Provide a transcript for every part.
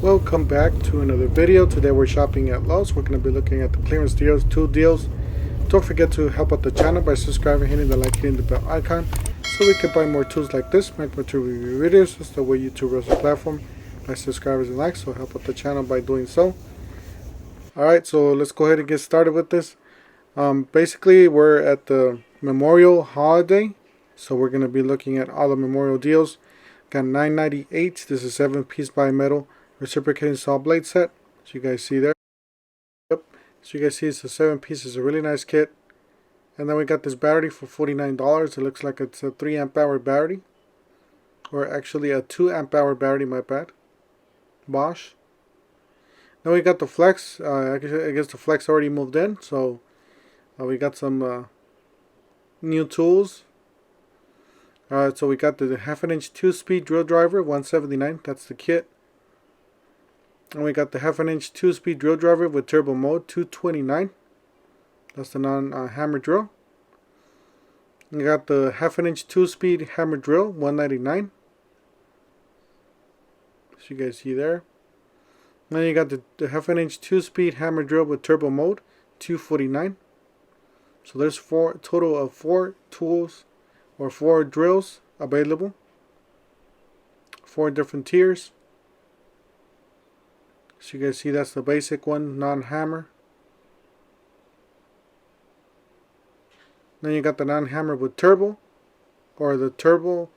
Welcome back to another video. Today we're shopping at Lowe's. We're going to be looking at the clearance deals, two deals. Don't forget to help out the channel by subscribing, hitting the like, hitting the bell icon, so we can buy more tools like this, make more tool review videos. That's the way YouTube runs the platform, by subscribers and likes, so help out the channel by doing so. Alright, so let's go ahead and get started with this. Basically, we're at the Memorial Holiday, so we're going to be looking at all the Memorial deals. Got $9.98. This is 7-piece bimetal reciprocating saw blade set. So you guys see there. Yep. So you guys see it's a 7-piece. It's a really nice kit. And then we got this battery for $49. It looks like it's a 3 amp hour battery, or actually a 2 amp hour battery. My bad. Bosch. Then we got the flex. I guess the flex already moved in. So we got some new tools. So we got the 1/2 inch 2-speed drill driver, $179. That's the kit. And we got the 1/2 inch 2-speed drill driver with turbo mode, $229. That's the non-hammer drill. We got the 1/2 inch 2-speed hammer drill, $199. So you guys see there. And then you got the 1/2 inch 2-speed hammer drill with turbo mode, $249. So there's total of 4 tools, or 4 drills available, 4 different tiers. So you guys see that's the basic one, non-hammer. Then you got the non-hammer with turbo, or the turbo,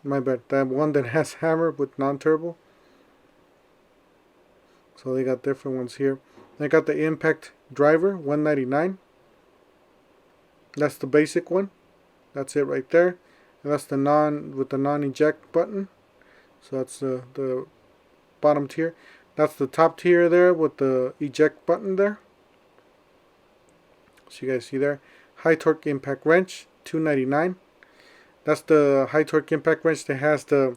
my bad, that one that has hammer with non-turbo. So they got different ones here. They got the impact driver, $199. That's the basic one. That's it right there. And that's the non-eject button. So that's the bottom tier. That's the top tier there with the eject button there. So you guys see there. High torque impact wrench, $299. That's the high torque impact wrench that has the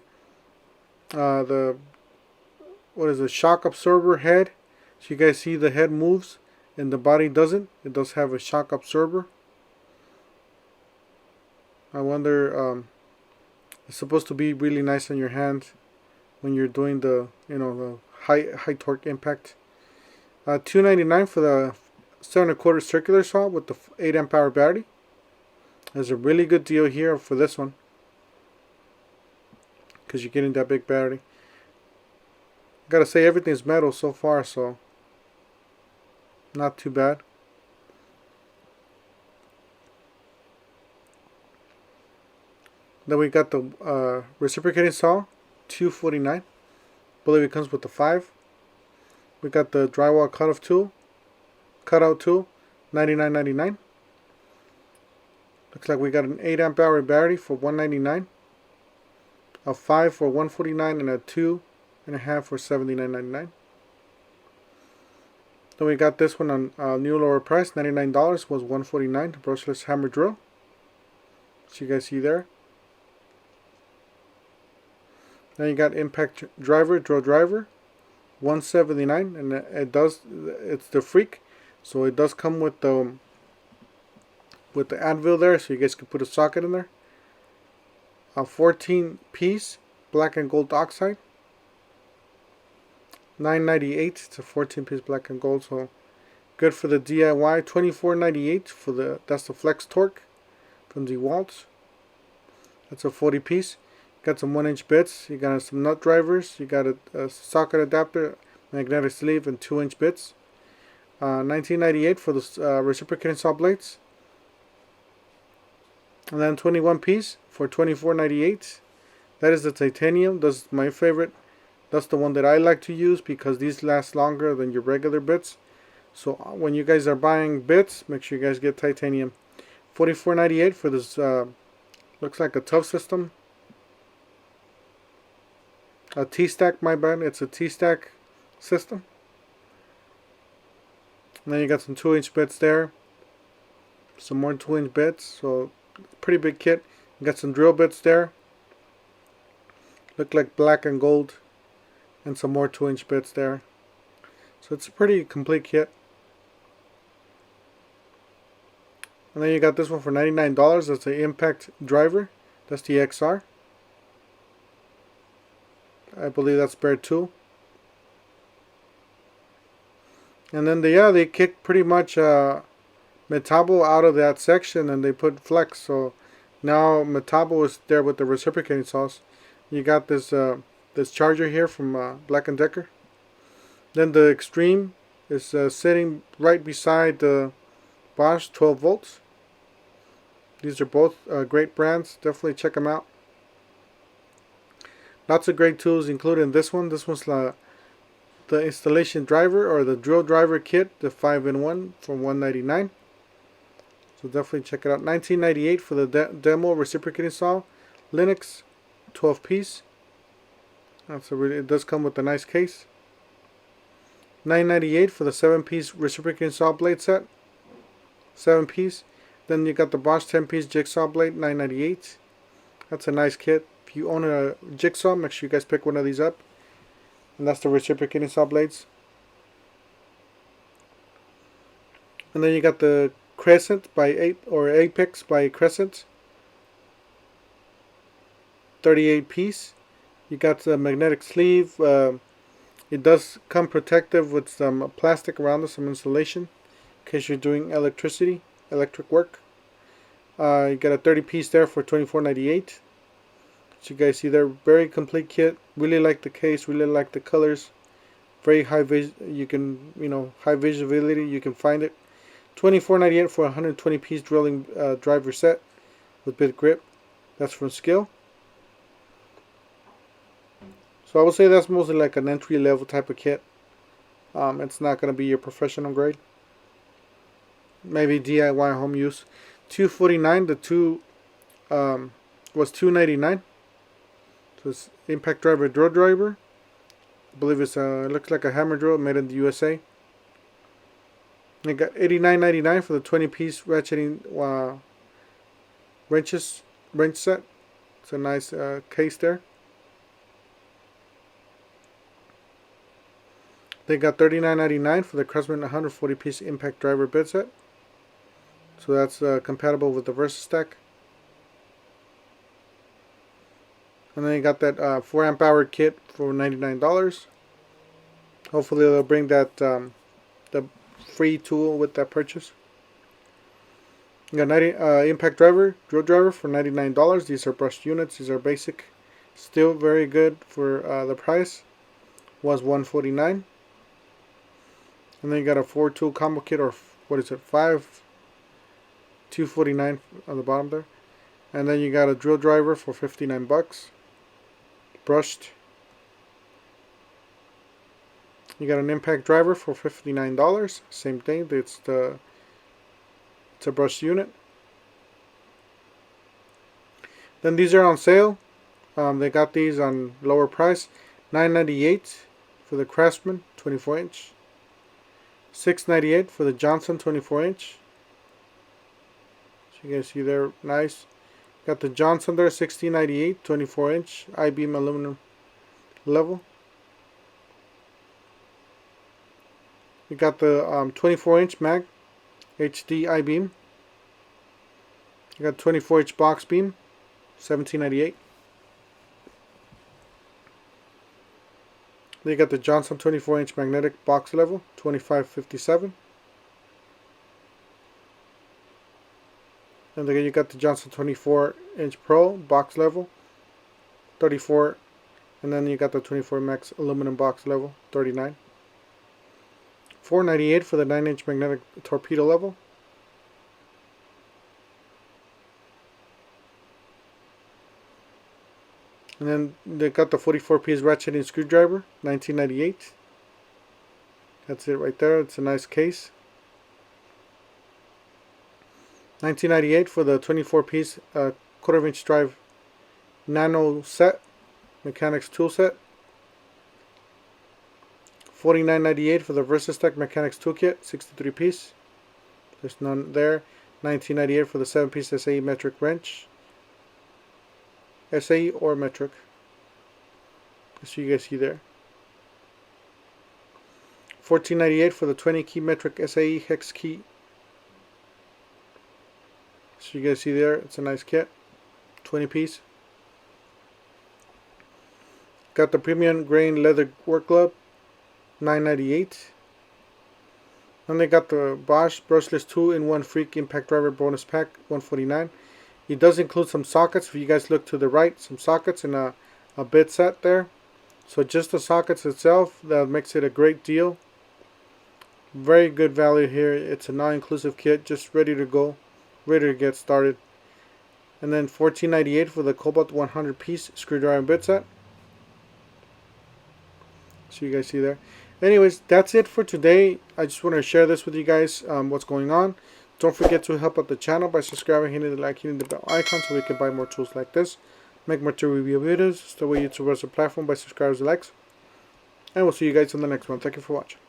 shock absorber head. So you guys see the head moves and the body doesn't. It does have a shock absorber. I wonder, it's supposed to be really nice on your hands when you're doing the high torque impact. $299 for the 7 1/4 circular saw with the 8 amp hour battery. There's a really good deal here for this one, because you're getting that big battery. Gotta say, everything's metal so far, so not too bad. Then we got the reciprocating saw, $249. I believe it comes with the 5. We got the drywall cutout tool, $99.99. Looks like we got an 8 amp hour battery for $199, a 5 for $149, and a 2.5 for $79.99. Then we got this one on new lower price, $99, was $149, the brushless hammer drill. So you guys see there. Then you got impact driver, drill driver, $179, and it's the Freak, so it does come with the anvil there, so you guys can put a socket in there. A 14-piece black and gold oxide, $9.98. It's a 14-piece black and gold, so good for the DIY. $24.98 for that's the flex torque from DeWalt. That's a 40-piece. Got some 1-inch bits. You got some nut drivers. You got a socket adapter, magnetic sleeve, and 2-inch bits. $19.98 for the reciprocating saw blades. And then 21-piece for $24.98. That is the titanium. That's my favorite. That's the one that I like to use because these last longer than your regular bits. So when you guys are buying bits, make sure you guys get titanium. $44.98 for this. Looks like a tough system. A T-stack, my bad. It's a T-stack system. And then you got some 2-inch bits there. Some more 2-inch bits. So pretty big kit. You got some drill bits there. Look like black and gold. And some more 2-inch bits there. So it's a pretty complete kit. And then you got this one for $99. That's the impact driver. That's the XR. I believe that's spare tool. And then they kicked pretty much Metabo out of that section and they put Flex. So now Metabo is there with the reciprocating saws. You got this this charger here from Black & Decker. Then the Extreme is sitting right beside the Bosch 12 volts. These are both great brands. Definitely check them out. Lots of great tools, including this one. This one's the installation driver or the drill driver kit, the 5-in-1 for $199. So definitely check it out. $19.98 for the demo reciprocating saw, Linux, 12-piece. It does come with a nice case. $9.98 for the 7-piece reciprocating saw blade set, 7-piece. Then you got the Bosch 10-piece jigsaw blade, $9.98. That's a nice kit. If you own a jigsaw, make sure you guys pick one of these up. And that's the reciprocating saw blades. And then you got the Crescent by Apex by Crescent, 38-piece. You got the magnetic sleeve. It does come protective with some plastic around it, some insulation, in case you're doing electric work. You got a 30-piece there for $24.98. So you guys see there, very complete kit. Really like the case, really like the colors. Very high high visibility. You can find it. $24.98 for a 120-piece drilling driver set with bit grip. That's from Skill. So I would say that's mostly like an entry-level type of kit. It's not going to be your professional grade. Maybe DIY home use. $249. The two was $299. So it's impact driver, drill driver. I believe it looks like a hammer drill made in the USA. They got $89.99 for the 20-piece ratcheting wrench set. It's a nice case there. They got $39.99 for the Craftsman 140-piece impact driver bit set. So that's compatible with the VersaStack. And then you got that 4-amp hour kit for $99. Hopefully they'll bring that the free tool with that purchase. You got impact driver, drill driver for $99. These are brushed units. These are basic. Still very good for the price. Was $149. And then you got a 4-tool combo kit, or what is it, 249 on the bottom there. And then you got a drill driver for $59. Brushed. You got an impact driver for $59. Same thing. It's a brushed unit. Then these are on sale. They got these on lower price. $9.98 for the Craftsman 24-inch. $6.98 for the Johnson 24-inch. So you guys see there, nice. Got the Johnson there, $16.98, 24-inch I-beam aluminum level. We got the 24-inch mag HD I-beam. You got 24-inch box beam, $17.98. Then you got the Johnson 24-inch magnetic box level, $25.57. And then you got the Johnson 24-inch Pro box level, $34. And then you got the 24 Max aluminum box level, $39. $4.98 for the 9-inch magnetic torpedo level. And then they got the 44-piece ratcheting screwdriver, $19.98. That's it right there. It's a nice case. $19.98 for the 24-piece quarter-inch drive nano set, mechanics tool set. $49.98 for the VersaStack mechanics toolkit, 63-piece. There's none there. $19.98 for the 7-piece SAE metric wrench. SAE or metric. So you guys see there. $14.98 for the 20-key metric SAE hex key. So you guys see there, it's a nice kit. 20-piece. Got the premium grain leather work glove, $9.98. Then they got the Bosch brushless 2-in-1 Freak Impact Driver bonus pack, $149. It does include some sockets. If you guys look to the right, some sockets and a bit set there. So just the sockets itself, that makes it a great deal. Very good value here. It's a non-inclusive kit, just ready to go, ready to get started. And then $14.98 for the Cobalt 100 piece screwdriver and bit set. So you guys see there. Anyways, that's it for today. I just want to share this with you guys, what's going on. Don't forget to help out the channel by subscribing, hitting the like, hitting the bell icon so we can buy more tools like this. Make more tool review videos. It's the way YouTube runs the platform by subscribers and likes. And we'll see you guys on the next one. Thank you for watching.